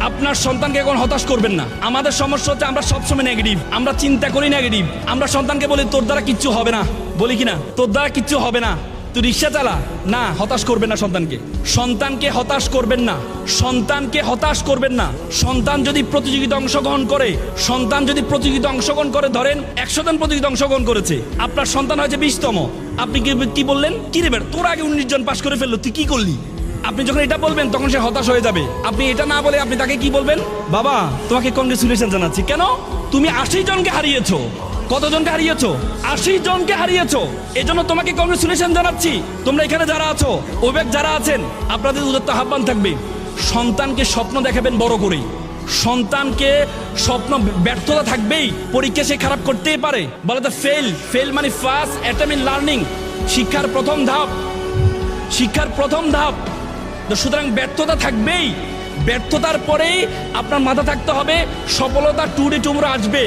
আপনার সন্তানকে এখন হতাশ করবেন না। আমাদের সমস্যা হচ্ছে আমরা সবসময় নেগেটিভ, আমরা চিন্তা করি নেগেটিভ। আমরা সন্তানকে বলি তোর দ্বারা কিচ্ছু হবে না, বলি কিনা তোর দ্বারা কিচ্ছু হবে না, তুই রিক্সা চালা না। হতাশ করবেন না সন্তানকে, সন্তানকে হতাশ করবেন না, সন্তানকে হতাশ করবেন না। সন্তান যদি প্রতিযোগিতা অংশগ্রহণ করে, সন্তান যদি প্রতিযোগিতা অংশগ্রহণ করে, ধরেন 100 জন প্রতিযোগিতা অংশগ্রহণ করেছে, আপনার সন্তান হয়েছে 20তম, আপনি কি বললেন, কি রে বেটা তোর আগে 19 জন পাস করে ফেললো, তুই কি করলি? আপনি যখন এটা বলবেন তখন সে হতাশ হয়ে যাবে। আপনি এটা না বলে আপনি তাকে কি বলবেন, বাবা তোমাকে কংগ্রেচুলেশন জানাচ্ছি। কেন? তুমি 80 জনকে হারিয়েছো। কতজনকে হারিয়েছো? 80 জনকে হারিয়েছো। এজন্য তোমাকে কংগ্রেচুলেশন জানাচ্ছি। তোমরা এখানে যারা আছো, অভিভাবক যারা আছেন, আপনাদের উদাত্ত আহ্বান থাকবে, সন্তানকে স্বপ্ন দেখাবেন বড় করে। সন্তানকে স্বপ্ন, ব্যর্থতা থাকবেই, পরীক্ষা সে খারাপ করতেই পারে, বলে তো ফেল মানে ফার্স্ট অ্যাটেম্প ইন লার্নিং, শিক্ষার প্রথম ধাপ, শিক্ষার প্রথম ধাপ। তো সুতরাং ব্যর্থতা থাকবেই, ব্যর্থতার পরেই আপনার মাথা থাকতে হবে সফলতা টুডে টুমরো আসবে।